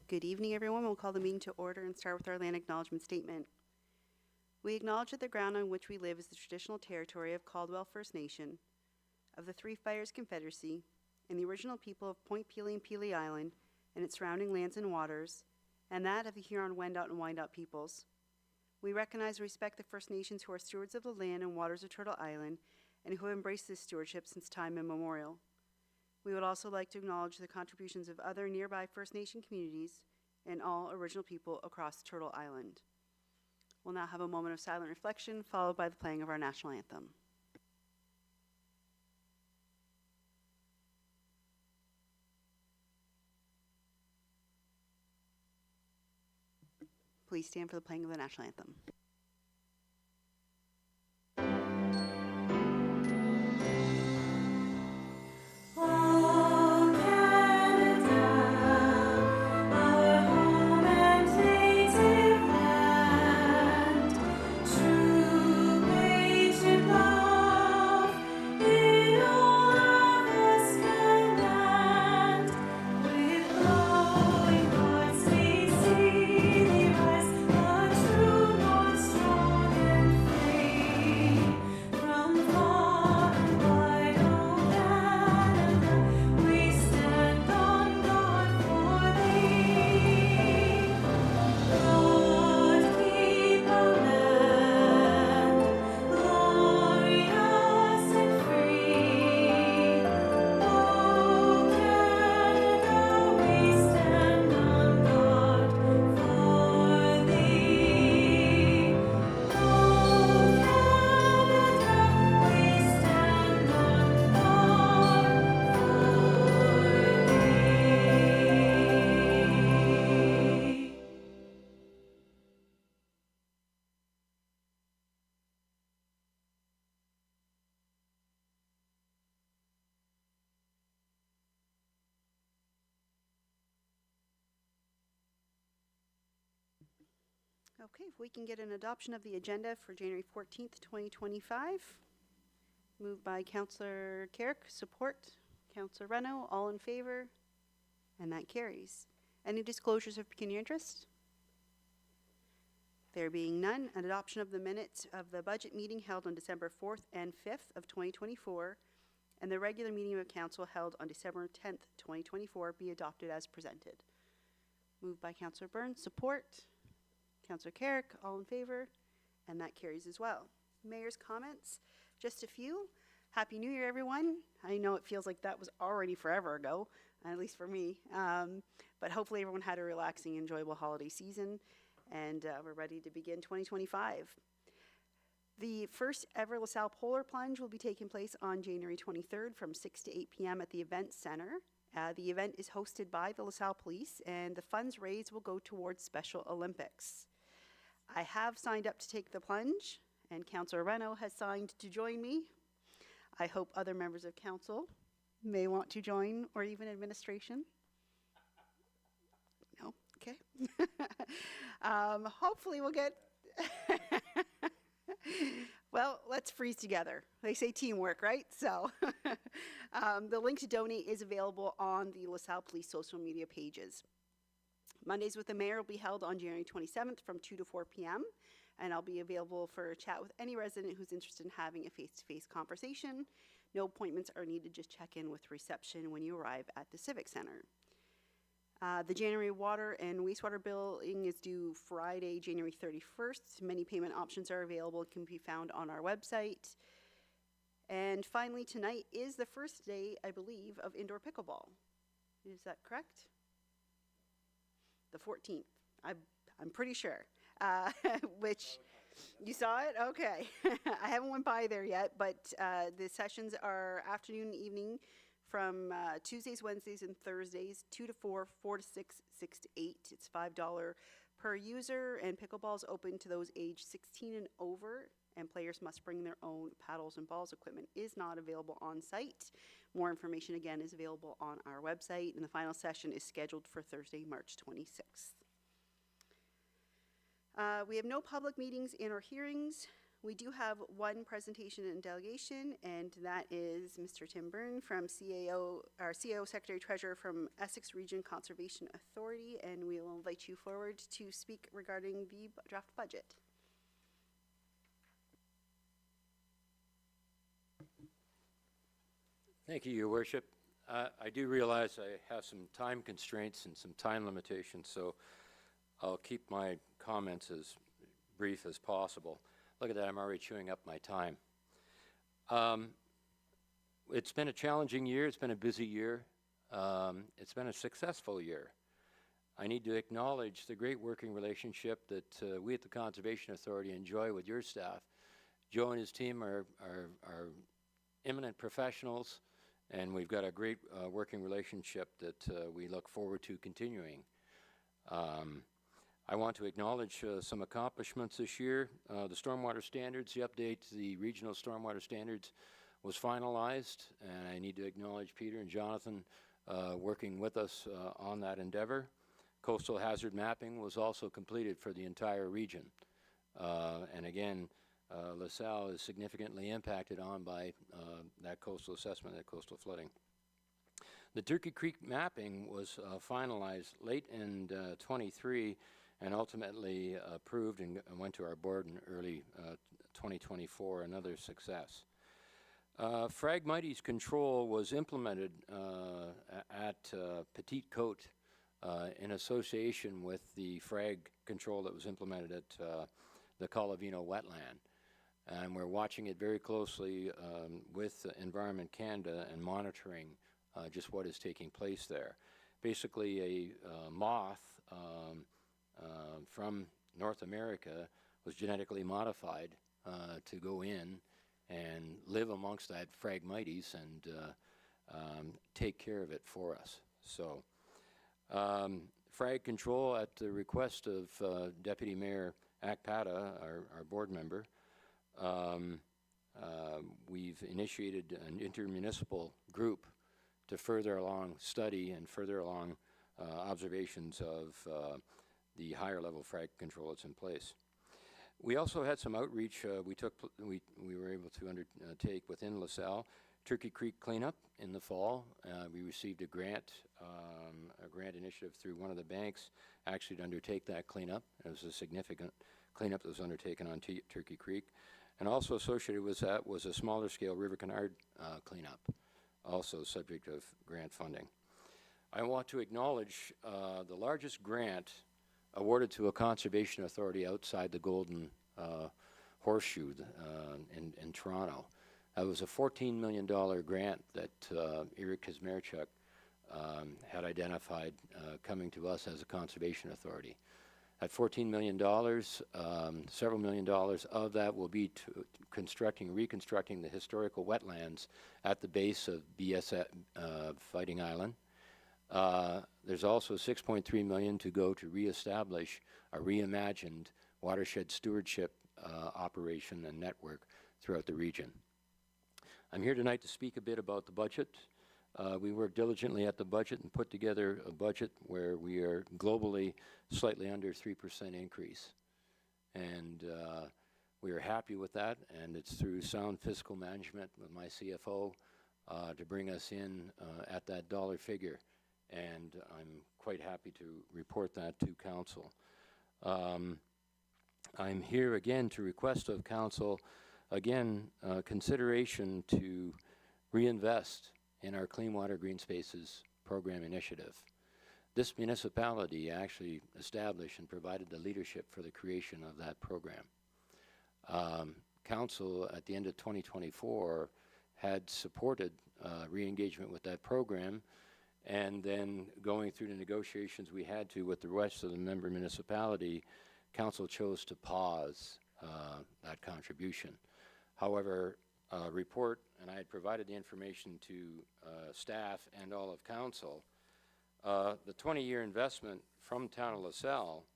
Good evening, everyone. We'll call the meeting to order and start with our land acknowledgement statement. We acknowledge that the ground on which we live is the traditional territory of Caldwell First Nation, of the Three Fires Confederacy, and the original people of Point Pelee and Pelee Island and its surrounding lands and waters, and that of the Huron-Wendat and Wyandot peoples. We recognize and respect the First Nations who are stewards of the land and waters of Turtle Island and who have embraced this stewardship since time immemorial. We would also like to acknowledge the contributions of other nearby First Nation communities and all original people across Turtle Island. We'll now have a moment of silent reflection, followed by the playing of our national anthem. Please stand for the playing of the national anthem. Okay, if we can get an adoption of the agenda for January 14th, 2025. Moved by Councillor Carrick, support. Councillor Reno, all in favor? And that carries. Any disclosures of pecuniary interest? There being none, an adoption of the minutes of the budget meeting held on December 4th and 5th of 2024 and the regular meeting of council held on December 10th, 2024 be adopted as presented. Moved by Councillor Burns, support. Councillor Carrick, all in favor? And that carries as well. Mayor's comments, just a few. Happy New Year, everyone. I know it feels like that was already forever ago, at least for me. But hopefully everyone had a relaxing, enjoyable holiday season, and we're ready to begin 2025. The first ever LaSalle Polar Plunge will be taking place on January 23rd from 6 to 8 p.m. at the Event Center. The event is hosted by the LaSalle Police, and the funds raised will go towards Special Olympics. I have signed up to take the plunge, and Councillor Reno has signed to join me. I hope other members of council may want to join, or even administration. No? Okay. Hopefully we'll get... Well, let's freeze together. They say teamwork, right? So the link to donate is available on the LaSalle Police social media pages. Mondays with the Mayor will be held on January 27th from 2 to 4 p.m. And I'll be available for a chat with any resident who's interested in having a face-to-face conversation. No appointments are needed, just check in with reception when you arrive at the Civic Center. The January water and wastewater billing is due Friday, January 31st. Many payment options are available and can be found on our website. And finally, tonight is the first day, I believe, of indoor pickleball. Is that correct? The 14th. I'm pretty sure. Which, you saw it? Okay. I haven't went by there yet, but the sessions are afternoon and evening from Tuesdays, Wednesdays, and Thursdays, 2 to 4, 4 to 6, 6 to 8. It's $5 per user, and pickleball is open to those aged 16 and over, and players must bring their own paddles and balls. Equipment is not available on site. More information, again, is available on our website, and the final session is scheduled for Thursday, March 26th. We have no public meetings in our hearings. We do have one presentation and delegation, and that is Mr. Tim Byrne from CAO Secretary Treasurer from Essex Region Conservation Authority, and we will invite you forward to speak regarding the draft budget. Thank you, Your Worship. I do realize I have some time constraints and some time limitations, so I'll keep my comments as brief as possible. Look at that, I'm already chewing up my time. It's been a challenging year, it's been a busy year, it's been a successful year. I need to acknowledge the great working relationship that we at the Conservation Authority enjoy with your staff. Joe and his team are eminent professionals, and we've got a great working relationship that we look forward to continuing. I want to acknowledge some accomplishments this year. The stormwater standards, the update to the regional stormwater standards was finalized, and I need to acknowledge Peter and Jonathan working with us on that endeavor. Coastal hazard mapping was also completed for the entire region. And again, LaSalle is significantly impacted on by that coastal assessment, that coastal flooding. The Turkey Creek mapping was finalized late in 23 and ultimately approved and went to our board in early 2024, another success. Phragmites control was implemented at Petite Côte in association with the frag control that was implemented at the Colavino wetland. And we're watching it very closely with Environment Canada and monitoring just what is taking place there. Basically, a moth from North America was genetically modified to go in and live amongst that Phragmites and take care of it for us. So, frag control at the request of Deputy Mayor Akpata, our board member, we've initiated an intermunicipal group to further along study and further along observations of the higher level frag control that's in place. We also had some outreach we were able to undertake within LaSalle. Turkey Creek cleanup in the fall. We received a grant initiative through one of the banks actually to undertake that cleanup. It was a significant cleanup that was undertaken on Turkey Creek. And also associated with that was a smaller scale River Canard cleanup, also subject of grant funding. I want to acknowledge the largest grant awarded to a conservation authority outside the Golden Horseshoe in Toronto. It was a $14 million grant that Eric Kazmierczuk had identified coming to us as a conservation authority. At $14 million, several million dollars of that will be to reconstructing the historical wetlands at the base of BSF Fighting Island. There's also $6.3 million to go to reestablish a reimagined watershed stewardship operation and network throughout the region. I'm here tonight to speak a bit about the budget. We worked diligently at the budget and put together a budget where we are globally slightly under 3% increase. And we are happy with that, and it's through sound fiscal management with my CFO to bring us in at that dollar figure. And I'm quite happy to report that to Council. I'm here again to request of Council, again, consideration to reinvest in our Clean Water Green Spaces program initiative. This municipality actually established and provided the leadership for the creation of that program. Council at the end of 2024 had supported re-engagement with that program, and then going through the negotiations we had to with the rest of the member municipality, Council chose to pause that contribution. However, report, and I had provided the information to staff and all of Council, the 20-year investment from Town of LaSalle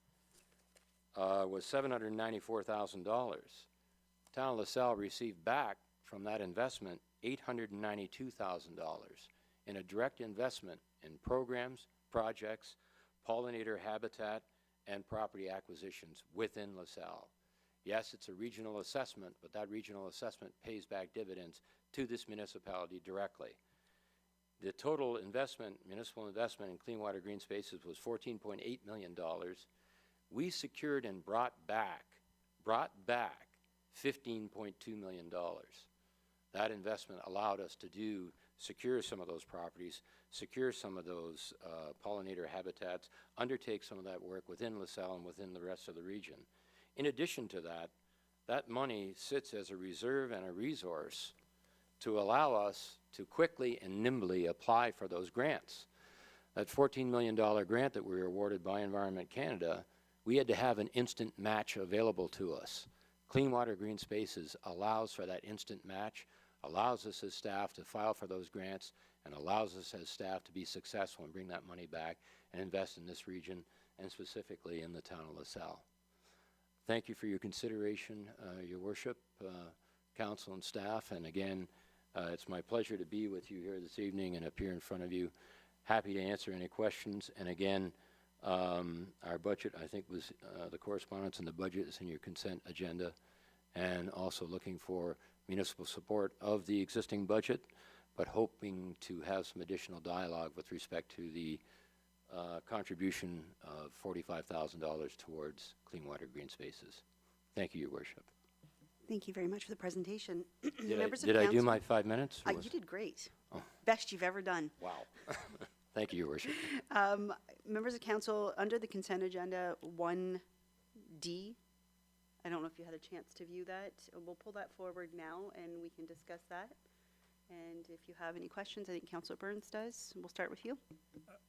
was $794,000. Town of LaSalle received back from that investment $892,000 in a direct investment in programs, projects, pollinator habitat, and property acquisitions within LaSalle. Yes, it's a regional assessment, but that regional assessment pays back dividends to this municipality directly. The total investment, municipal investment in clean water green spaces was $14.8 million. We secured and brought back $15.2 million. That investment allowed us to secure some of those properties, secure some of those pollinator habitats, undertake some of that work within LaSalle and within the rest of the region. In addition to that, that money sits as a reserve and a resource to allow us to quickly and nimbly apply for those grants. That $14 million grant that we were awarded by Environment Canada, we had to have an instant match available to us. Clean Water Green Spaces allows for that instant match, allows us as staff to file for those grants, and allows us as staff to be successful and bring that money back and invest in this region, and specifically in the town of LaSalle. Thank you for your consideration, Your Worship, Council and staff, and again, it's my pleasure to be with you here this evening and appear in front of you. Happy to answer any questions, and again, our budget, I think, was the correspondence and the budget is in your consent agenda, and also looking for municipal support of the existing budget, but hoping to have some additional dialogue with respect to the contribution of $45,000 towards Clean Water Green Spaces. Thank you, Your Worship. Thank you very much for the presentation. Did I do my 5 minutes? You did great. Oh. Best you've ever done. Wow. Thank you, Your Worship. Members of council, under the consent agenda, 1D, I don't know if you had a chance to view that. We'll pull that forward now, and we can discuss that. And if you have any questions, I think Councillor Burns does. We'll start with you.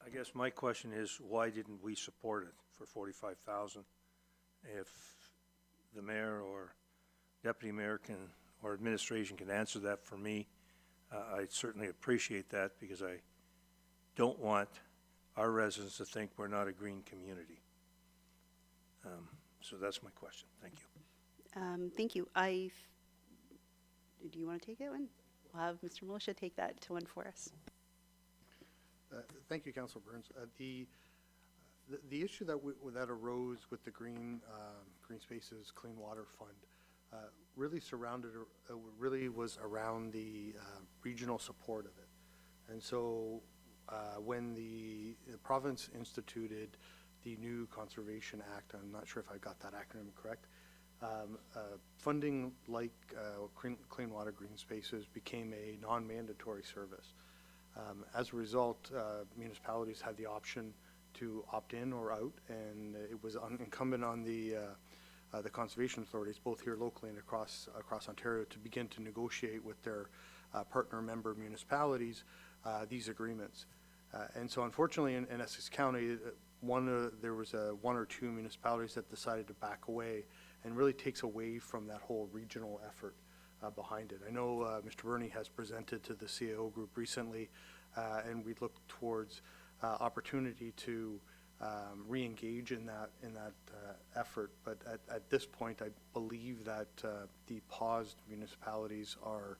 I guess my question is, why didn't we support it for $45,000? If the mayor or deputy mayor or administration can answer that for me, I certainly appreciate that, because I don't want our residents to think we're not a green community. So that's my question. Thank you. Thank you. Do you want to take it one? We'll have Mr. Militia take that to one for us. Thank you, Councilor Burns. The issue that arose with the Green Spaces Clean Water Fund really was around the regional support of it. And so when the province instituted the new Conservation Act, I'm not sure if I got that acronym correct, funding like Clean Water Green Spaces became a non-mandatory service. As a result, municipalities had the option to opt in or out, and it was incumbent on the conservation authorities, both here locally and across Ontario, to begin to negotiate with their partner member municipalities these agreements. And so, unfortunately, in Essex County, there was one or two municipalities that decided to back away, and really takes away from that whole regional effort behind it. I know Mr. Burney has presented to the CAO group recently, and we look towards opportunity to re-engage in that effort. But at this point, I believe that the paused municipalities are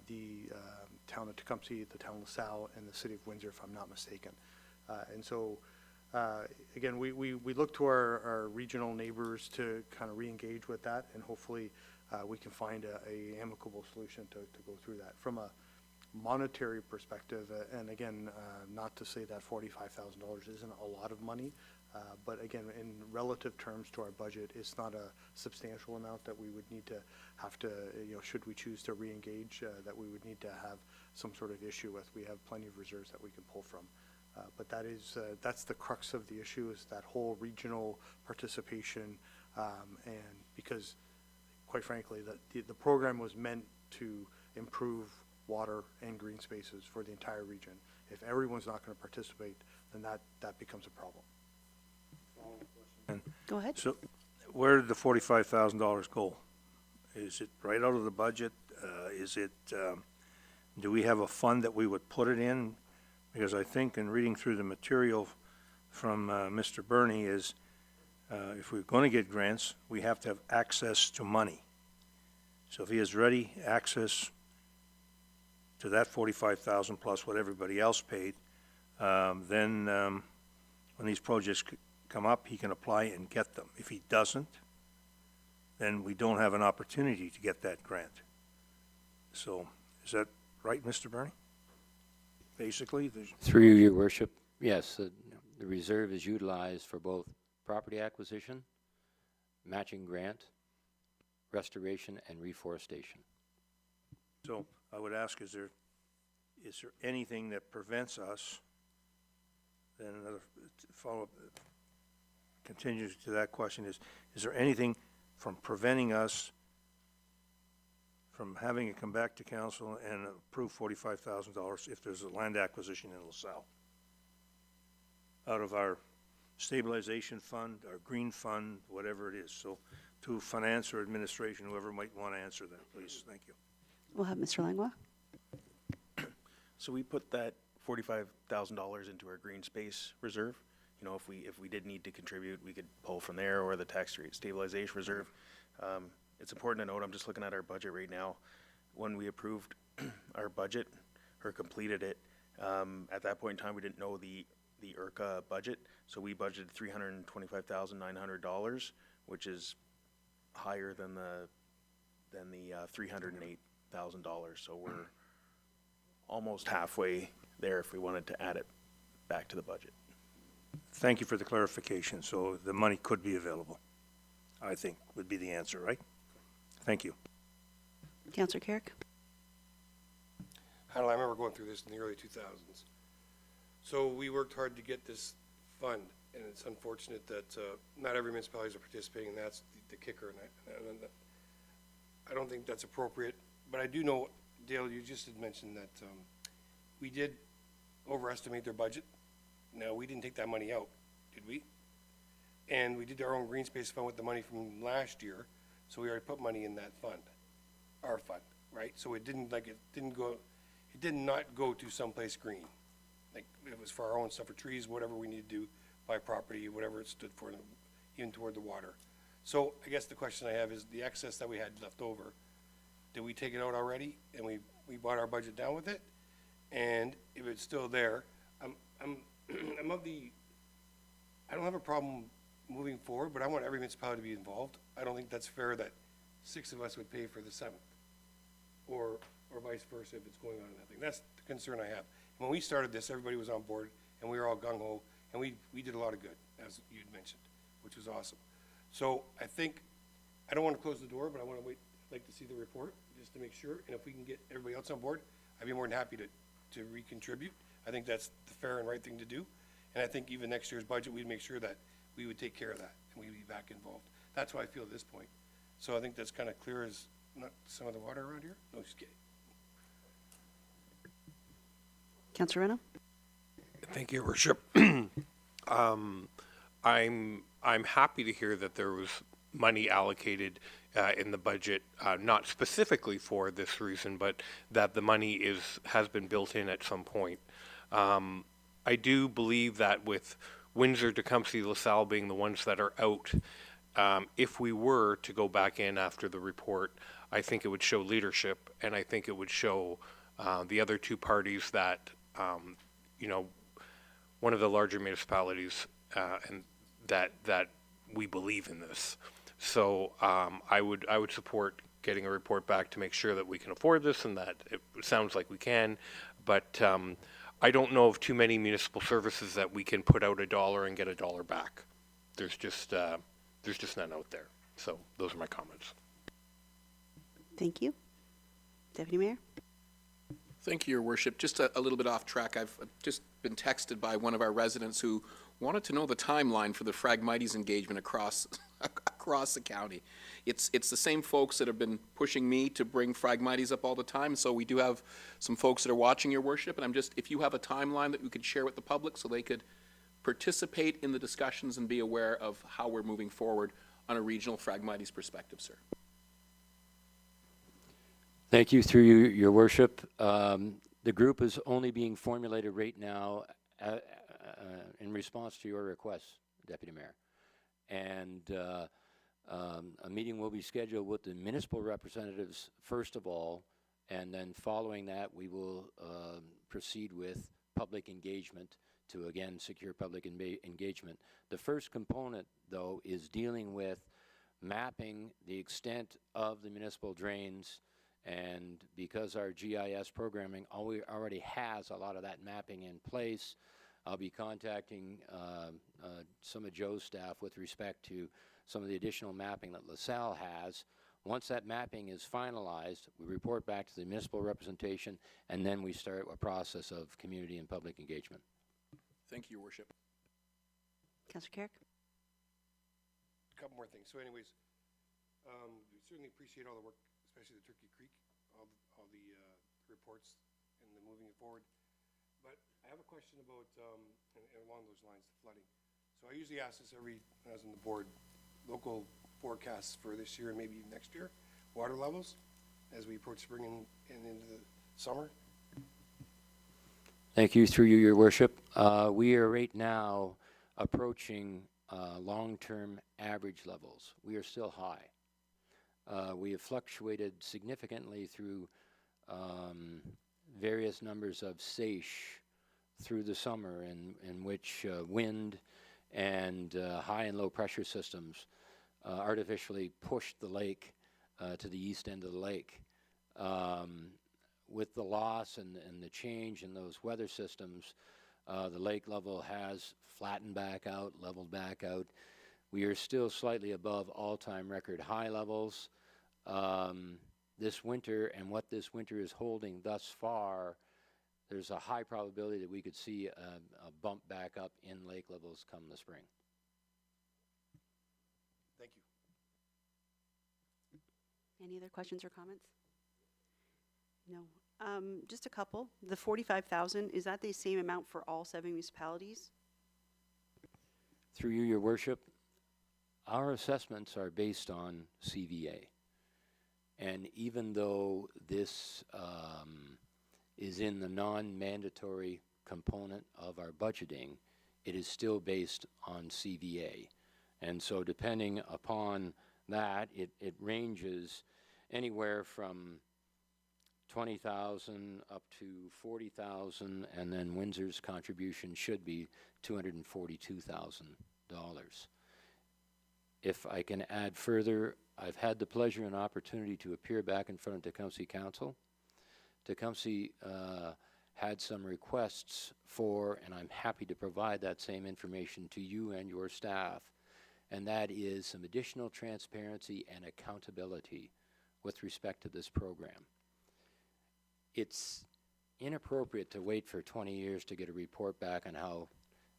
the town of Tecumseh, the town of LaSalle, and the city of Windsor, if I'm not mistaken. And so, again, we look to our regional neighbors to kind of re-engage with that, and hopefully we can find a amicable solution to go through that. From a monetary perspective, and again, not to say that $45,000 isn't a lot of money, but again, in relative terms to our budget, it's not a substantial amount that we would need to should we choose to re-engage, that we would need to have some sort of issue with. We have plenty of reserves that we can pull from. But that's the crux of the issue, is that whole regional participation, and because, quite frankly, the program was meant to improve water and green spaces for the entire region. If everyone's not going to participate, then that becomes a problem. Go ahead. So, where did the $45,000 go? Is it right out of the budget? Do we have a fund that we would put it in? Because I think in reading through the material from Mr. Burney is, if we're going to get grants, we have to have access to money. So if he has ready access to that $45,000 plus what everybody else paid, then when these projects come up, he can apply and get them. If he doesn't, then we don't have an opportunity to get that grant. So, is that right, Mr. Bernie? Basically, Through you, your worship, yes, the reserve is utilized for both property acquisition, matching grant, restoration, and reforestation. so I would ask, is there anything that prevents us, then another follow-up continues to that question is there anything from preventing us from having it come back to council and approve $45,000 if there's a land acquisition in LaSalle? Out of our stabilization fund, our green fund, whatever it is. So to finance or administration, whoever might want to answer that, please. Thank you. We'll have Mr. Langlois. So we put that $45,000 into our green space reserve. You know, if we did need to contribute, we could pull from there, or the tax rate stabilization reserve. It's important to note, I'm just looking at our budget right now. When we approved our budget or completed it, at that point in time, we didn't know the IRCA budget, so we budgeted $325,900, which is higher than the $308,000. So we're almost halfway there if we wanted to add it back to the budget. Thank you for the clarification. So the money could be available, I think, would be the answer, right? Thank you. Councillor Carrick. I don't know, I remember going through this in the early 2000s. So we worked hard to get this fund, and it's unfortunate that not every municipalities are participating, and that's the kicker. And I don't think that's appropriate, but I do know, Dale, you just had mentioned that we did overestimate their budget. Now, we didn't take that money out, did we? And we did our own green space fund with the money from last year, so we already put money in that fund, our fund, right? So it did not go to someplace green. Like, it was for our own stuff, for trees, whatever we need to do, buy property, whatever it stood for, even toward the water. So I guess the question I have is, the excess that we had left over, did we take it out already, and we brought our budget down with it? And if it's still there, I'm of the, I don't have a problem moving forward, but I want every municipality to be involved. I don't think that's fair that 6 of us would pay for the 7th, or vice versa if it's going on in that thing. That's the concern I have. When we started this, everybody was on board, and we were all gung-ho, and we did a lot of good, as you'd mentioned, which was awesome. So I think, I don't want to close the door, but I want to wait, I'd like to see the report, just to make sure, and if we can get everybody else on board, I'd be more than happy to recontribute. I think that's the fair and right thing to do, and I think even next year's budget, we'd make sure that we would take care of that, and we'd be back involved. That's how I feel at this point. So I think that's kind of clear as not some of the water around here. No, just kidding. Councillor Reno. Thank you, Your Worship. I'm happy to hear that there was money allocated in the budget, not specifically for this reason, but that the money has been built in at some point. I do believe that with Windsor, Tecumseh, LaSalle being the ones that are out, if we were to go back in after the report, I think it would show leadership, and I think it would show the other two parties that, you know, one of the larger municipalities, and that we believe in this. So I would support getting a report back to make sure that we can afford this, and that it sounds like we can. But I don't know of too many municipal services that we can put out $1 and get $1 back. There's just none out there. So those are my comments. Thank you. Deputy Mayor. Thank you, Your Worship. Just a little bit off track. I've just been texted by one of our residents who wanted to know the timeline for the Phragmites engagement across the county. It's the same folks that have been pushing me to bring Phragmites up all the time. So we do have some folks that are watching, Your Worship, and if you have a timeline that you could share with the public so they could participate in the discussions and be aware of how we're moving forward on a regional Phragmites perspective, sir. Thank you, through you, Your Worship. The group is only being formulated right now in response to your request, Deputy Mayor. And a meeting will be scheduled with the municipal representatives first of all, and then following that, we will proceed with public engagement to, again, secure public engagement. The first component, though, is dealing with mapping the extent of the municipal drains, and because our GIS programming already has a lot of that mapping in place, I'll be contacting some of Joe's staff with respect to some of the additional mapping that LaSalle has. Once that mapping is finalized, we report back to the municipal representation, and then we start a process of community and public engagement. Thank you, Your Worship. Councillor Carrick? A couple more things. So anyways, we certainly appreciate all the work, especially the Turkey Creek, all the reports and the moving it forward. But I have a question about, and along those lines, the flooding. So I usually ask this as on the board, local forecasts for this year and maybe next year, water levels, as we approach spring and into the summer. Thank you. Through you, Your Worship. We are right now approaching long-term average levels. We are still high. We have fluctuated significantly through various numbers of SAISH through the summer, in which wind and high and low pressure systems artificially pushed the lake to the east end of the lake. With the loss and the change in those weather systems, the lake level has flattened back out, leveled back out. We are still slightly above all-time record high levels. This winter, and what this winter is holding thus far, there's a high probability that we could see a bump back up in lake levels come the spring. Thank you. Any other questions or comments? No. Just a couple. The 45,000, is that the same amount for all 7 municipalities? Through you, Your Worship, our assessments are based on CVA. And even though this is in the non-mandatory component of our budgeting, it is still based on CVA. And so depending upon that, it ranges anywhere from 20,000 up to 40,000, and then Windsor's contribution should be $242,000. If I can add further, I've had the pleasure and opportunity to appear back in front of Tecumseh Council. Tecumseh had some requests for, and I'm happy to provide that same information to you and your staff, and that is some additional transparency and accountability with respect to this program. It's inappropriate to wait for 20 years to get a report back on how,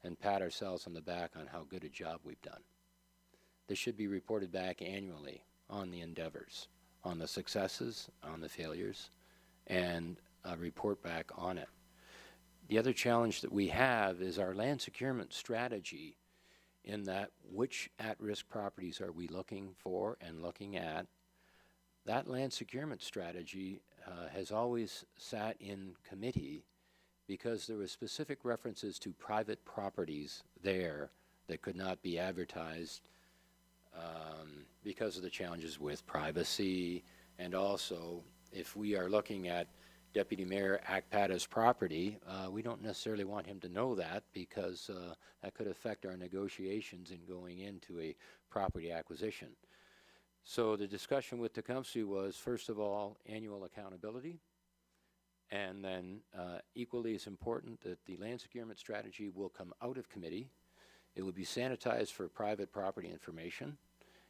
and pat ourselves on the back on how good a job we've done. This should be reported back annually on the endeavors, on the successes, on the failures, and a report back on it. The other challenge that we have is our land securement strategy, in that which at-risk properties are we looking for and looking at. That land securement strategy has always sat in committee because there were specific references to private properties there that could not be advertised because of the challenges with privacy, and also if we are looking at Deputy Mayor Akpata's property, we don't necessarily want him to know that, because that could affect our negotiations in going into a property acquisition. So the discussion with Tecumseh was, first of all, annual accountability, and then equally as important, that the land securement strategy will come out of committee. It will be sanitized for private property information,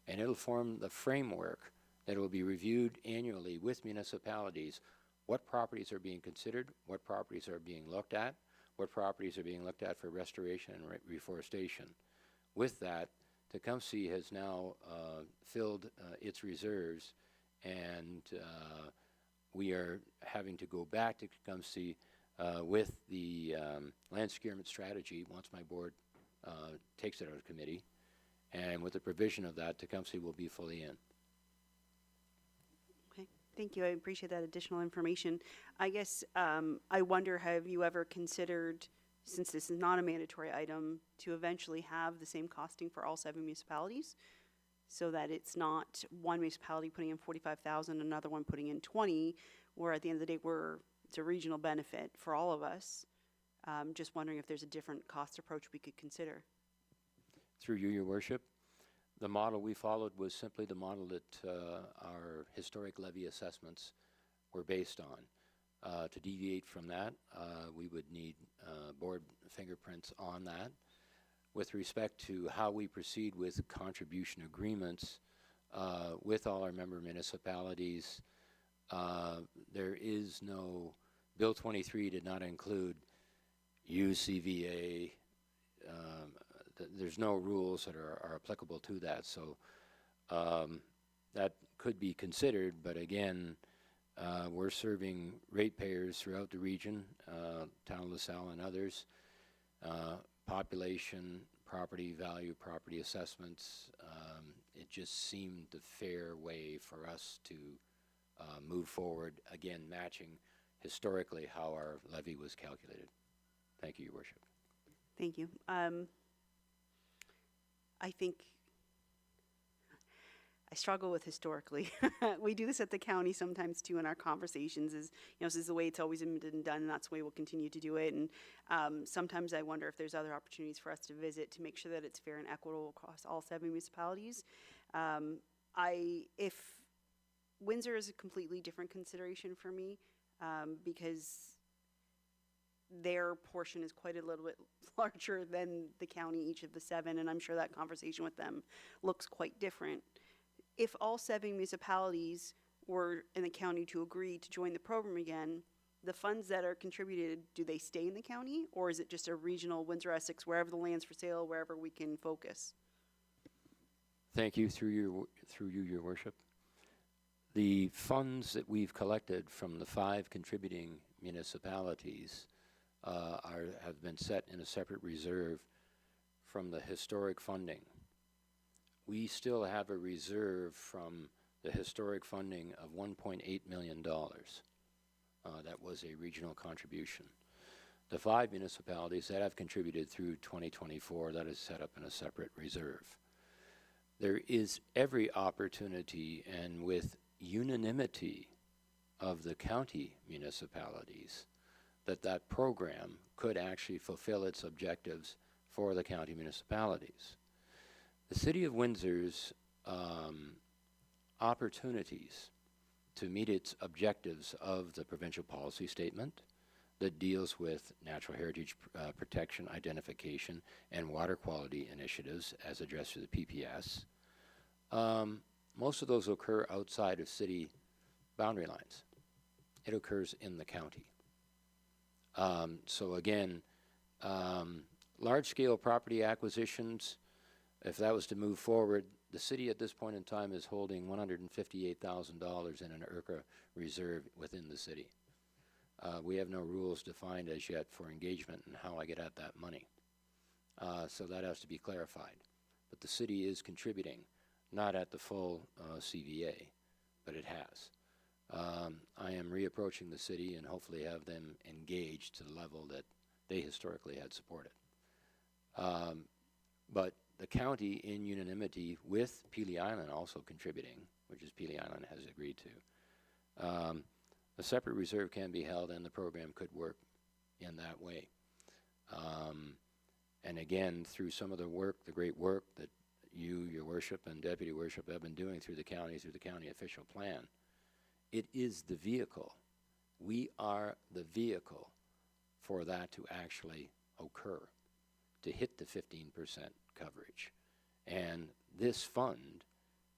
and it'll form the framework that will be reviewed annually with municipalities. What properties are being considered, what properties are being looked at, what properties are being looked at for restoration and reforestation. With that, Tecumseh has now filled its reserves, and we are having to go back to Tecumseh with the land securement strategy once my board takes it out of committee, and with the provision of that, Tecumseh will be fully in. Okay, thank you. I appreciate that additional information. I guess I wonder, have you ever considered, since this is not a mandatory item, to eventually have the same costing for all 7 municipalities, so that it's not one municipality putting in 45,000, another one putting in 20, where at the end of the day it's a regional benefit for all of us. Just wondering if there's a different cost approach we could consider. Through you, Your Worship, The model we followed was simply the model that our historic levy assessments were based on. To deviate from that, we would need board fingerprints on that. With respect to how we proceed with contribution agreements with all our member municipalities, there is no, Bill 23 did not include UCVA. There's no rules that are applicable to that, so that could be considered, but again, we're serving ratepayers throughout the region, Town of LaSalle and others, population, property value, property assessments. It just seemed the fair way for us to move forward, again, matching historically how our levy was calculated. Thank you, Your Worship. Thank you. I think I struggle with historically. We do this at the county sometimes too in our conversations is, this is the way it's always been done and that's the way we'll continue to do it. And sometimes I wonder if there's other opportunities for us to visit to make sure that it's fair and equitable across all 7 municipalities. If Windsor is a completely different consideration for me because their portion is quite a little bit larger than the county, each of the 7, and I'm sure that conversation with them looks quite different. If all 7 municipalities were in the county to agree to join the program again, the funds that are contributed, do they stay in the county, or is it just a regional Windsor-Essex, wherever the land's for sale, wherever we can focus? Thank you, through you, Your Worship. The funds that we've collected from the 5 contributing municipalities have been set in a separate reserve from the historic funding. We still have a reserve from the historic funding of $1.8 million. That was a regional contribution. The 5 municipalities that have contributed through 2024, that is set up in a separate reserve. There is every opportunity, and with unanimity of the county municipalities, that program could actually fulfill its objectives for the county municipalities. The City of Windsor's opportunities to meet its objectives of the provincial policy statement that deals with natural heritage protection, identification, and water quality initiatives as addressed through the PPS, most of those occur outside of city boundary lines. It occurs in the county. So again, large-scale property acquisitions, if that was to move forward, the city at this point in time is holding $158,000 in an IRCA reserve within the city. We have no rules defined as yet for engagement and how I get at that money. So that has to be clarified. But the city is contributing, not at the full CVA, but it has. I am reapproaching the city and hopefully have them engaged to the level that they historically had supported. But the county, in unanimity with Pelee Island also contributing, which is Pelee Island has agreed to, a separate reserve can be held and the program could work in that way. And again, through some of the work, the great work that you, Your Worship, and Deputy Worship have been doing through the county official plan, it is the vehicle. We are the vehicle for that to actually occur, to hit the 15% coverage. And this fund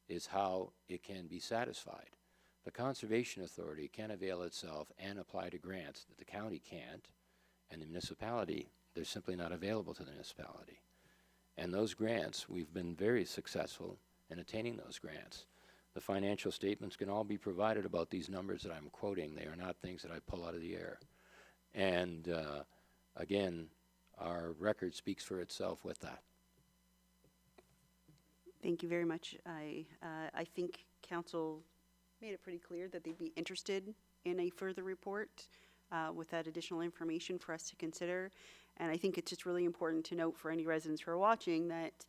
is how it can be satisfied. The Conservation Authority can avail itself and apply to grants that the county can't, and the municipality, they're simply not available to the municipality. And those grants, we've been very successful in attaining those grants. The financial statements can all be provided about these numbers that I'm quoting. They are not things that I pull out of the air. And again, our record speaks for itself with that. Thank you very much. I think council made it pretty clear that they'd be interested in a further report with that additional information for us to consider. And I think it's just really important to note for any residents who are watching that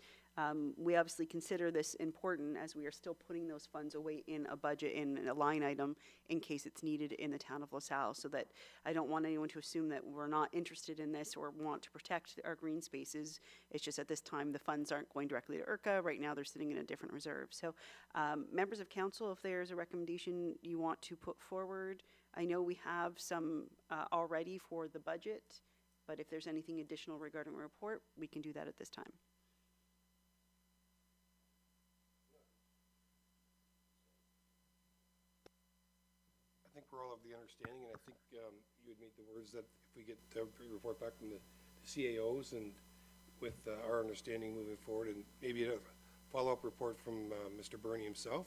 We obviously consider this important as we are still putting those funds away in a budget, in a line item, in case it's needed in the town of LaSalle, so that I don't want anyone to assume that we're not interested in this or want to protect our green spaces. It's just at this time, the funds aren't going directly to IRCA. Right now, they're sitting in a different reserve. So, members of council, if there's a recommendation you want to put forward, I know we have some already for the budget, but if there's anything additional regarding the report, we can do that at this time. I think we're all of the understanding, and I think you had made the words that if we get the report back from the CAOs and with our understanding moving forward, and maybe a follow-up report from Mr. Burney himself,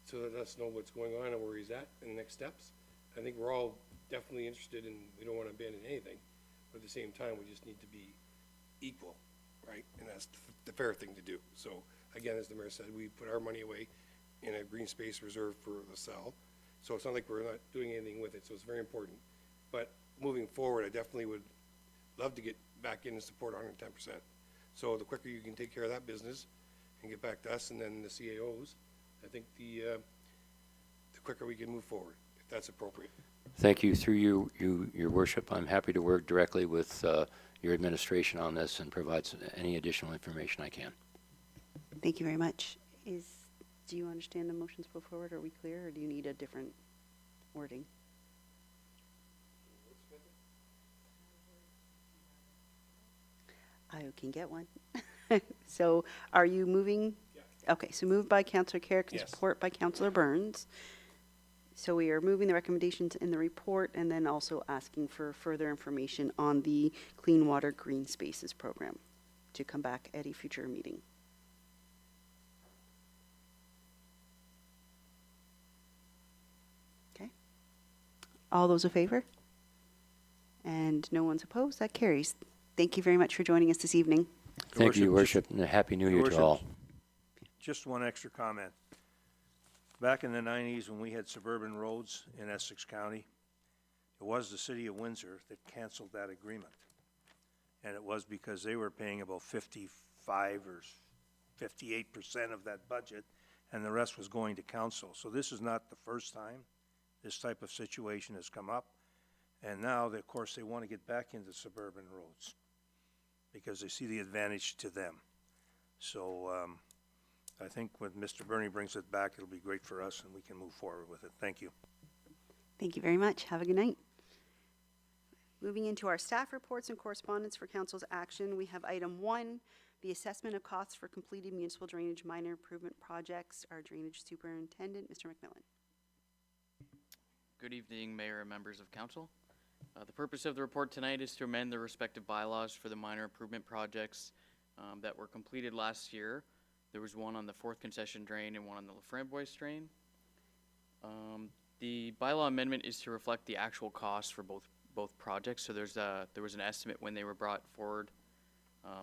so let us know what's going on and where he's at and the next steps. I think we're all definitely interested, and we don't want to abandon anything, but at the same time, we just need to be equal, right? And that's the fair thing to do. So, again, as the mayor said, we put our money away in a green space reserve for LaSalle. So it's not like we're not doing anything with it, so it's very important. But moving forward, I definitely would love to get back in and support 110%. So the quicker you can take care of that business and get back to us and then the CAOs, I think the quicker we can move forward, if that's appropriate. Thank you. Through your worship, I'm happy to work directly with your administration on this and provide any additional information I can. Thank you very much. Do you understand the motions put forward? Are we clear, or do you need a different wording? I can get one. So are you moving? Yeah. Okay, so moved by Councillor Carrick and Yes. support by Councillor Burns. So we are moving the recommendations in the report and then also asking for further information on the Clean Water Green Spaces program to come back at a future meeting. Okay. All those in favor? And no one's opposed? That carries. Thank you very much for joining us this evening. Thank you, Your Worship, worship, and a happy new Your year to worship, all. Just one extra comment. Back in the 90s, when we had suburban roads in Essex County, it was the city of Windsor that canceled that agreement. And it was because they were paying about 55 or 58% of that budget, and the rest was going to council. So this is not the first time this type of situation has come up. And now, of course, they want to get back into suburban roads because they see the advantage to them. So I think when Mr. Burney brings it back, it'll be great for us and we can move forward with it. Thank you. Thank you very much. Have a good night. Moving into our staff reports and correspondence for council's action, we have item 1, the assessment of costs for completed municipal drainage minor improvement projects. Our drainage superintendent, Mr. McMillan. Good evening, Mayor and members of council. The purpose of the report tonight is to amend the respective bylaws for the minor improvement projects that were completed last year. There was one on the 4th concession drain and one on the Laframboise drain. The bylaw amendment is to reflect the actual costs for both projects. So there was an estimate when they were brought forward,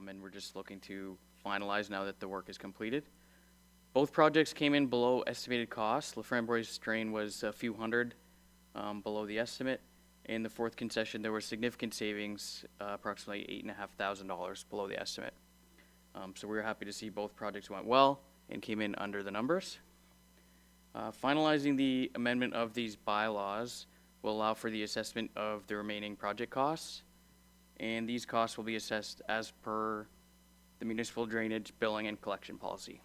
and we're just looking to finalize now that the work is completed. Both projects came in below estimated costs. Laframboise drain was a few hundred below the estimate. In the 4th concession, there were significant savings, approximately $8,500 below the estimate. So we were happy to see both projects went well and came in under the numbers. Finalizing the amendment of these bylaws will allow for the assessment of the remaining project costs, and these costs will be assessed as per the municipal drainage billing and collection policy.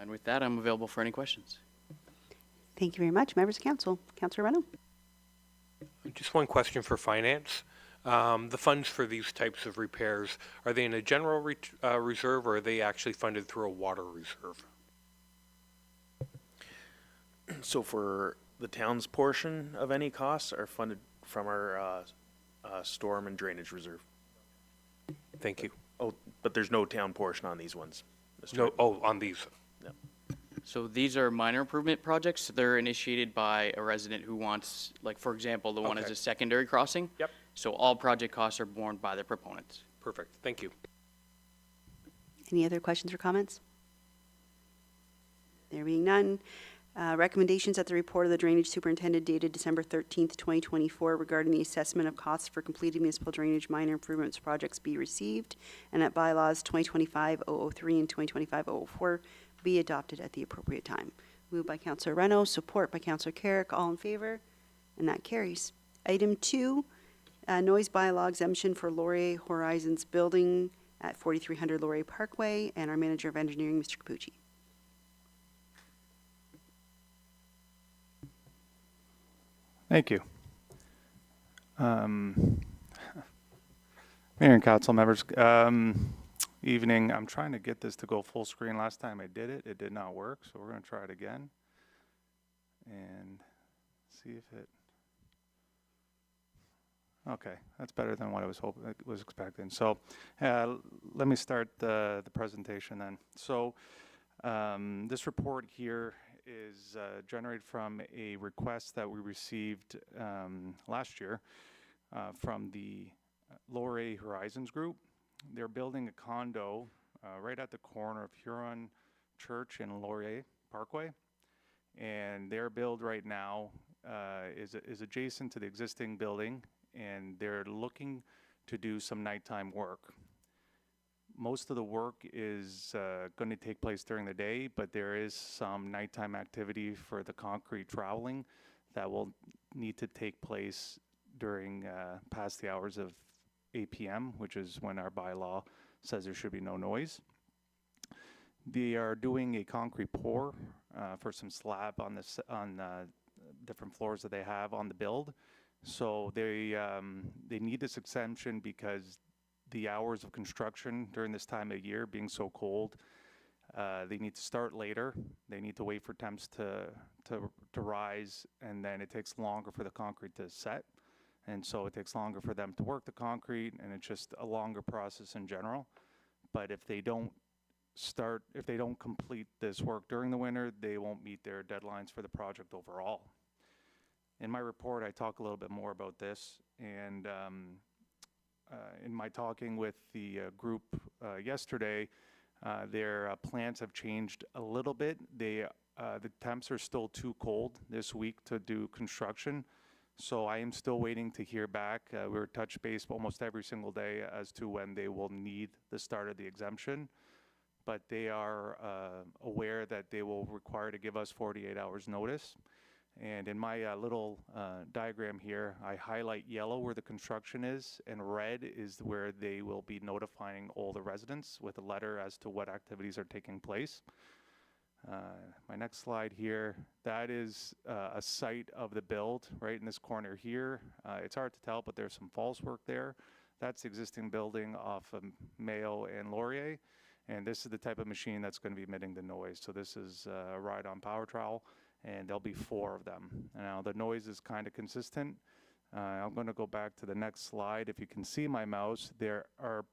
And with that, I'm available for any questions. Thank you very much. Members of council. Councillor Reynolds. Just one question for finance. The funds for these types of repairs, are they in a general reserve or are they actually funded through a water reserve? So for the town's portion of any costs are funded from our storm and drainage reserve. Thank you. Oh, but there's no town portion on these ones. Mr. No, oh, on these. So these are minor improvement projects. They're initiated by a resident who wants, like, for example, the one is Okay. a secondary crossing. Yep. So all project costs are borne by the proponents. Perfect. Thank you. Any other questions or comments? There being none, Recommendations at the report of the drainage superintendent dated December 13th, 2024 regarding the assessment of costs for completed municipal drainage minor improvements projects be received, and that bylaws 2025-003 and 2025-004 be adopted at the appropriate time. Moved by Councillor Reno, support by Councillor Carrick. All in favor? And that carries. Item 2, noise bylaw exemption for Laurier Horizons building at 4300 Laurier Parkway, and our Manager of Engineering, Mr. Capucci. Thank you. Mayor and council members, evening. I'm trying to get this to go full screen. Last time I did it, it did not work, so we're going to try it again and see if it. Okay, that's better than what I was expecting. So let me start the presentation then. So this report here is generated from a request that we received last year from the Laurier Horizons Group. They're building a condo right at the corner of Huron Church and Laurier Parkway, and their build right now is adjacent to the existing building, and they're looking to do some nighttime work. Most of the work is going to take place during the day, but there is some nighttime activity for the concrete troweling that will need to take place during past the hours of 8 p.m., which is when our bylaw says there should be no noise. They are doing a concrete pour for some slab on different floors that they have on the build. So they need this exemption because the hours of construction during this time of year being so cold, they need to start later. They need to wait for temps to rise, and then it takes longer for the concrete to set. And so it takes longer for them to work the concrete, and it's just a longer process in general. But if they don't complete this work during the winter, they won't meet their deadlines for the project overall. In my report, I talk a little bit more about this, and in my talking with the group yesterday, their plans have changed a little bit. The temps are still too cold this week to do construction, so I am still waiting to hear back. We're touch base almost every single day as to when they will need the start of the exemption, but they are aware that they will require to give us 48 hours notice. And in my little diagram here, I highlight yellow where the construction is, and red is where they will be notifying all the residents with a letter as to what activities are taking place. My next slide here, that is a site of the build right in this corner here. It's hard to tell, but there's some false work there. That's the existing building off of Mayo and Laurier, and this is the type of machine that's going to be emitting the noise. So this is a ride-on power trowel, and there'll be 4 of them. Now the noise is kind of consistent. I'm going to go back to the next slide. If you can see my mouse, there are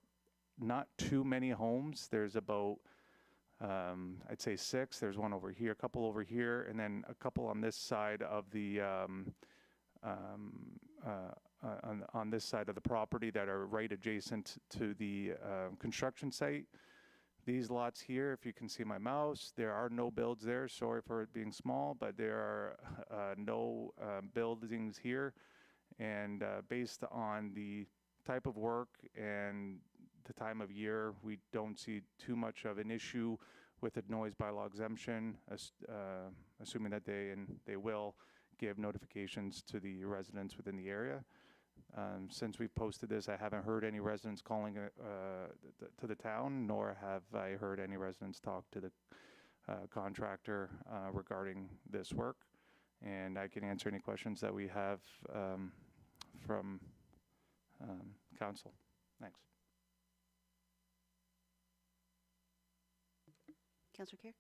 not too many homes. There's about, I'd say 6. There's one over here, a couple over here, and then a couple on this side of the on this side of the property that are right adjacent to the construction site. These lots here, if you can see my mouse, there are no builds there. Sorry for it being small, but there are no buildings here. And based on the type of work and the time of year, we don't see too much of an issue with the noise bylaw exemption, assuming that they will give notifications to the residents within the area. Since we posted this, I haven't heard any residents calling to the town, nor have I heard any residents talk to the contractor regarding this work. And I can answer any questions that we have from council. Thanks. Councillor Carrick?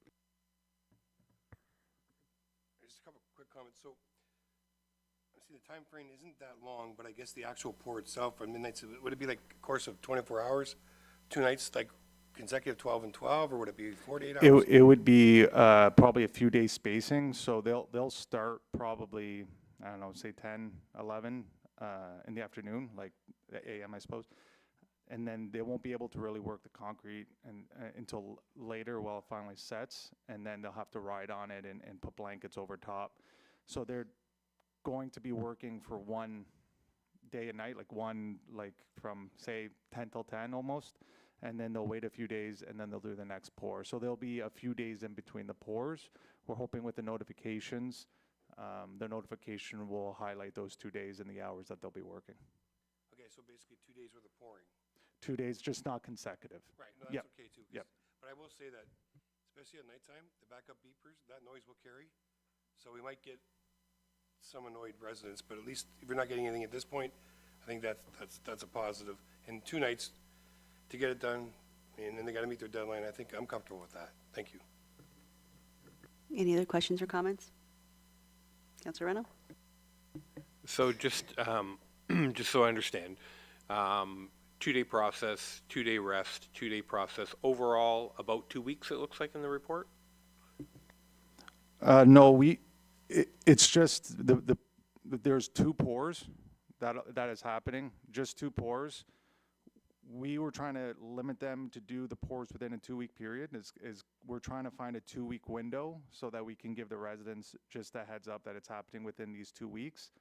Just a couple quick comments. So, I see the time frame isn't that long, but I guess the actual pour itself from midnight, so would it be like a course of 24 hours, 2 nights, like consecutive 12 and 12, or would it be 48 hours? It would be probably a few days spacing. So they'll start probably, I don't know, say 10, 11 in the afternoon, like the AM, I suppose. and then they won't be able to really work the concrete until later while it finally sets, and then they'll have to ride on it and put blankets over top. So they're going to be working for one day and night, like from say 10 till 10 almost, and then they'll wait a few days and then they'll do the next pour. So there'll be a few days in between the pours. We're hoping with the notifications, the notification will highlight those 2 days and the hours that they'll be working. Okay, so basically 2 days worth of pouring. 2 days, just not consecutive. Right, no, that's Yep. okay too. 'Cause- Yep. But I will say that, especially at nighttime, the backup beepers, that noise will carry. So we might get some annoyed residents, but at least if you're not getting anything at this point, I think that's a positive. And 2 nights to get it done, and then they gotta meet their deadline, I think I'm comfortable with that. Thank you. Any other questions or comments? Councilor Reno? So just, just so I understand, 2-day process, 2-day rest, 2-day process, overall about 2 weeks, it looks like in the report? No, it's just there's 2 pours that is happening, just 2 pours. We were trying to limit them to do the pours within a 2-week period. We're trying to find a 2-week window so that we can give the residents just a heads up that it's happening within these 2 weeks.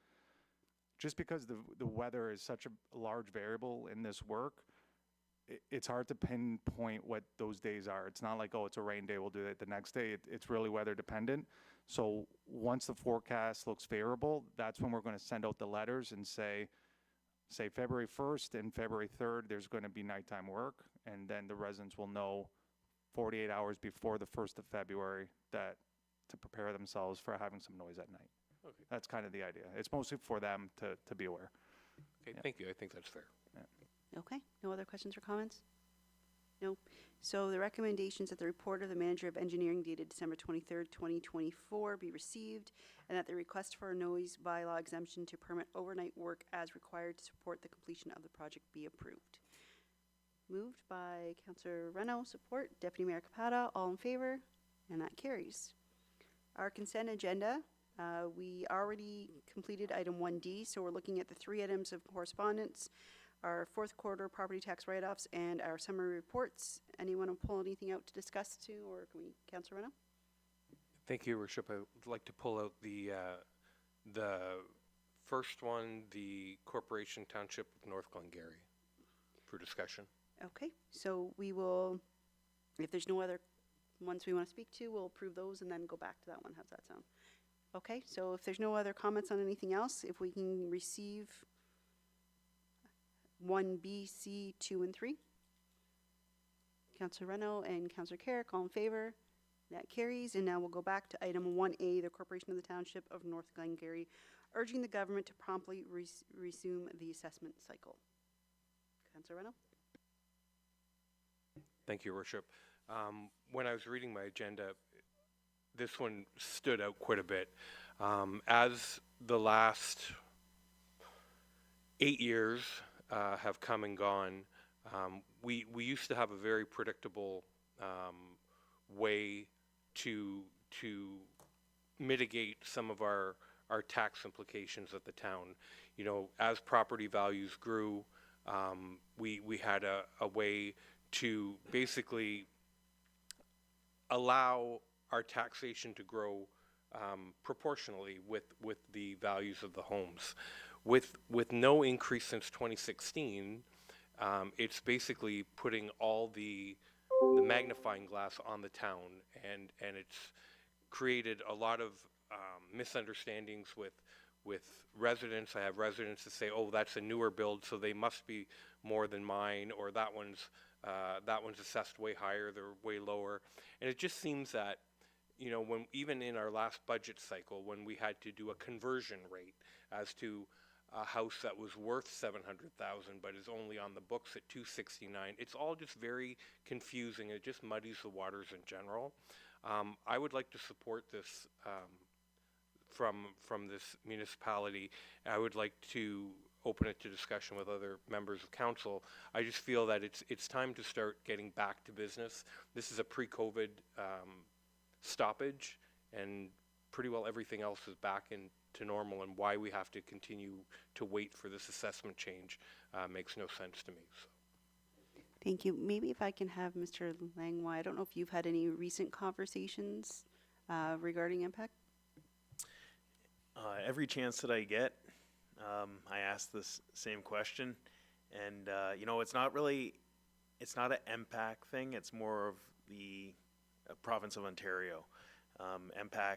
Just because the weather is such a large variable in this work, it's hard to pinpoint what those days are. It's not like, oh, it's a rain day, we'll do it the next day. It's really weather dependent. So once the forecast looks favorable, that's when we're going to send out the letters and say February 1st and February 3rd, there's going to be nighttime work. And then the residents will know 48 hours before the 1st of February to prepare themselves for having some noise at night. Okay. That's kind of the idea. It's mostly for them to be aware. Okay, Yeah. thank you, I think that's fair. Okay, no other questions or comments? No. So the recommendations that the report of the manager of engineering dated December 23rd, 2024 be received, and that the request for a noise bylaw exemption to permit overnight work as required to support the completion of the project be approved. Moved by Councillor Reno, support. Deputy Mayor Capata, all in favor, and that carries. Our consent agenda, we already completed item 1D, so we're looking at the 3 items of correspondence, our 4th quarter property tax write-offs, and our summary reports. Anyone want to pull anything out to discuss too, or can we, Councillor Reno? Thank you, Your Worship. I would like to pull out the first one, the Corporation Township of North Glengarry, for discussion. Okay, so we will, if there's no other ones we want to speak to, we'll approve those and then go back to that one. How's that sound? Okay, so if there's no other comments on anything else, if we can receive 1B, C, 2, and 3. Councillor Reno and Councillor Carrick, all in favor? That carries. And now we'll go back to item 1A, the Corporation of the Township of North Glengarry, urging the government to promptly resume the assessment cycle. Councillor Reno? Thank you, Your Worship. When I was reading my agenda, this one stood out quite a bit. As the last 8 years have come and gone, we used to have a very predictable way to mitigate some of our tax implications at the town. You know, as property values grew, we had a way to basically allow our taxation to grow proportionally with the values of the homes. With no increase since 2016, it's basically putting all the magnifying glass on the town, and it's created a lot of misunderstandings with residents. I have residents that say, "Oh, that's a newer build, so they must be more than mine," or that one's assessed way higher, they're way lower. And it just seems that, you know, when even in our last budget cycle, when we had to do a conversion rate as to a house that was worth $700,000 but is only on the books at $269, it's all just very confusing. It just muddies the waters in general. I would like to support this from this municipality. I would like to open it to discussion with other members of council. I just feel that it's time to start getting back to business. This is a pre-COVID stoppage, and pretty well everything else is back into normal, and why we have to continue to wait for this assessment change makes no sense to me. So. Thank you. Maybe if I can have Mr. Langlois, I don't know if you've had any recent conversations regarding impact? Every chance that I get, I ask this same question, and it's not an MPAC thing. It's more of the province of Ontario. MPAC,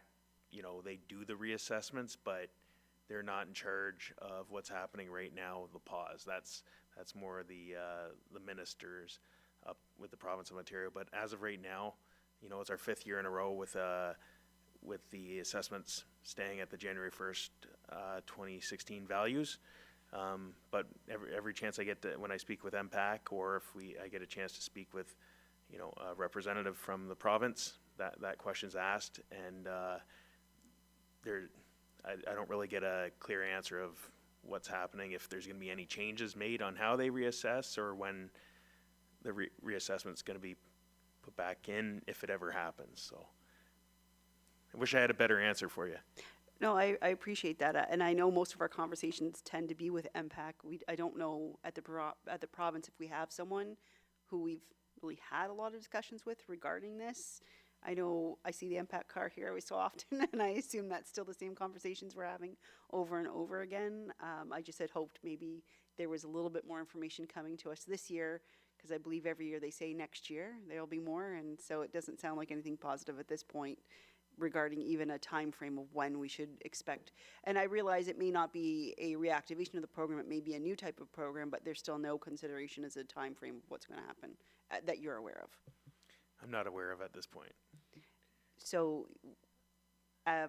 they do the reassessments, but they're not in charge of what's happening right now with the pause. That's more the ministers up with the province of Ontario. But as of right now, it's our 5th year in a row with the assessments staying at the January 1st, 2016 values. But every chance I get when I speak with MPAC, or if I get a chance to speak with, a representative from the province, that question's asked, and I don't really get a clear answer of what's happening, if there's going to be any changes made on how they reassess, or when the reassessment's going to be put back in, if it ever happens. So I wish I had a better answer for you. No, I appreciate that, and I know most of our conversations tend to be with MPAC. I don't know at the province if we have someone who we've really had a lot of discussions with regarding this. I know I see the MPAC car here every so often, and I assume that's still the same conversations we're having over and over again. I just had hoped maybe there was a little bit more information coming to us this year, because I believe every year they say next year there'll be more, and so it doesn't sound like anything positive at this point regarding even a time frame of when we should expect. And I realize it may not be a reactivation of the program, it may be a new type of program, but there's still no consideration as a time frame of what's going to happen that you're aware of. I'm not aware of at this point. So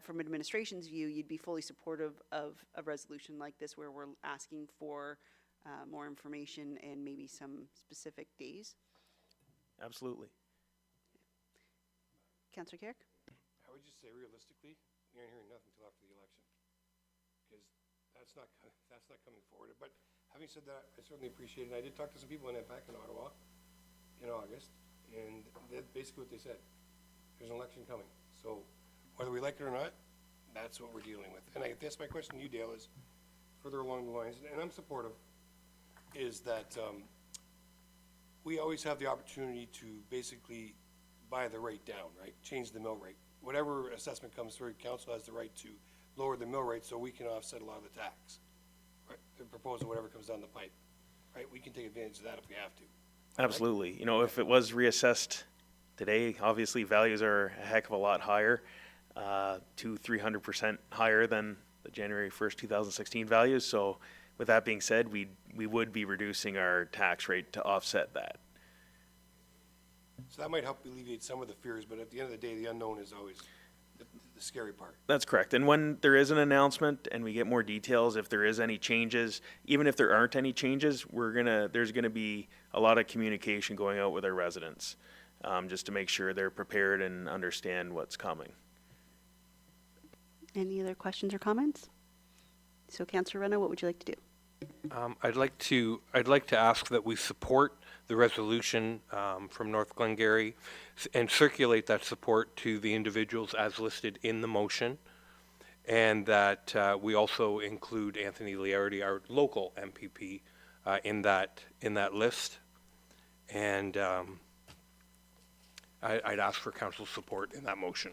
from administration's view, you'd be fully supportive of a resolution like this where we're asking for more information and maybe some specific days? Absolutely. Councillor Carrick? I would just say realistically, you're not hearing nothing until after the election, because that's not coming forward. But having said that, I certainly appreciate it. I did talk to some people in MPAC in Ottawa in August, and that's basically what they said. There's an election coming. So whether we like it or not, that's what we're dealing with. And I guess my question to you, Dale, is further along the lines, and I'm supportive, is that we always have the opportunity to basically buy the rate down, right? Change the mill rate. Whatever assessment comes through, council has the right to lower the mill rate so we can offset a lot of the tax, right? The proposal, whatever comes down the pipe, right? We can take advantage of that if we have to. Absolutely. If it was reassessed today, obviously values are a heck of a lot higher, 200-300% higher than the January 1st, 2016 values. So with that being said, we would be reducing our tax rate to offset that. So that might help alleviate some of the fears, but at the end of the day, the unknown is always the scary part. That's correct. And when there is an announcement and we get more details, if there is any changes, even if there aren't any changes, there's gonna be a lot of communication going out with our residents, just to make sure they're prepared and understand what's coming. Any other questions or comments? So Councillor Reno, what would you like to do? I'd like to ask that we support the resolution from North Glengarry and circulate that support to the individuals as listed in the motion, and that we also include Anthony Liardi, our local MPP, in that list. And I'd ask for council support in that motion.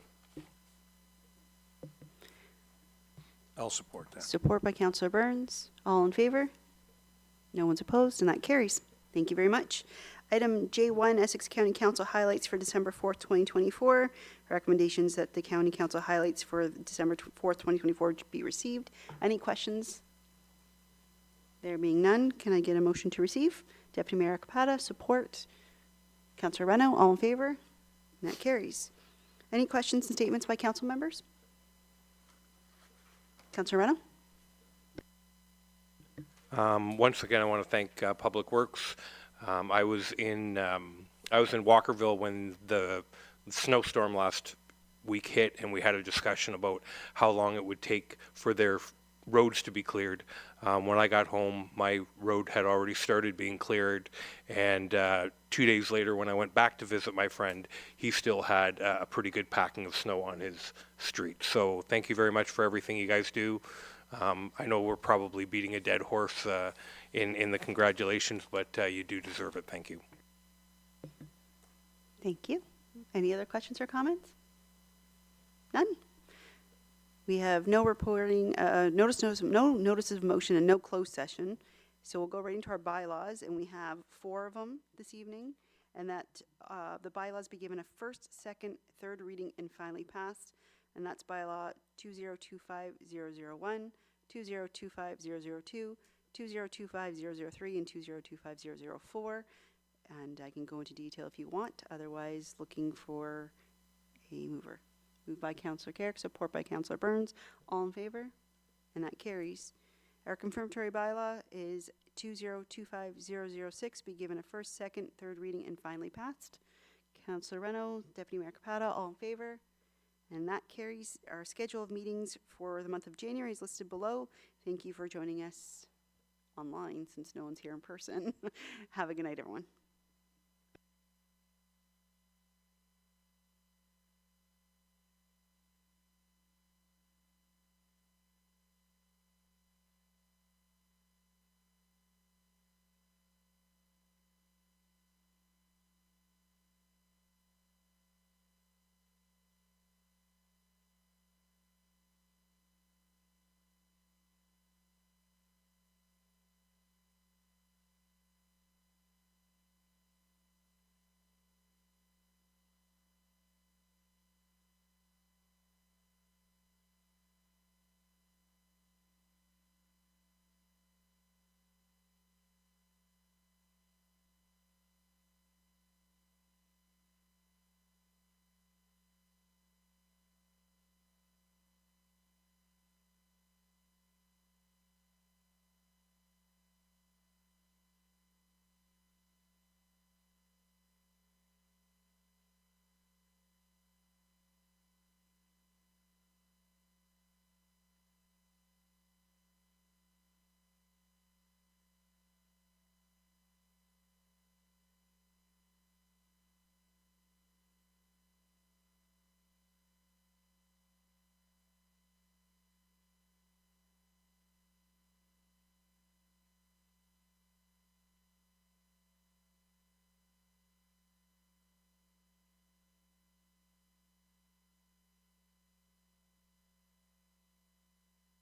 I'll support that. Support by Councillor Burns. All in favor? No one's opposed, and that carries. Thank you very much. Item J1, Essex County Council highlights for December 4th, 2024. Recommendations that the County Council highlights for December 4th, 2024 be received. Any questions? There being none, can I get a motion to receive? Deputy Mayor Capata, support. Councillor Reno, all in favor? And that carries. Any questions and statements by council members? Councillor Reno? Once again, I want to thank Public Works. I was in Walkerville when the snowstorm last week hit, and we had a discussion about how long it would take for their roads to be cleared. When I got home, my road had already started being cleared, and 2 days later, when I went back to visit my friend, he still had a pretty good packing of snow on his street. So thank you very much for everything you guys do. I know we're probably beating a dead horse in the congratulations, but you do deserve it. Thank you. Thank you. Any other questions or comments? None? We have no reporting, no notices of motion and no closed session. So we'll go right into our bylaws, and we have 4 of them this evening. And that the bylaws be given a first, second, third reading and finally passed. And that's bylaw 2025001, 2025002, 2025003, and 2025004. And I can go into detail if you want. Otherwise, looking for a mover. Moved by Councillor Carrick, support by Councillor Burns. All in favor? And that carries. Our confirmatory bylaw is 2025006, be given a first, second, third reading and finally passed. Councillor Reno, Deputy Mayor Capata, all in favor? And that carries. Our schedule of meetings for the month of January is listed below. Thank you for joining us online since no one's here in person. Have a good night, everyone.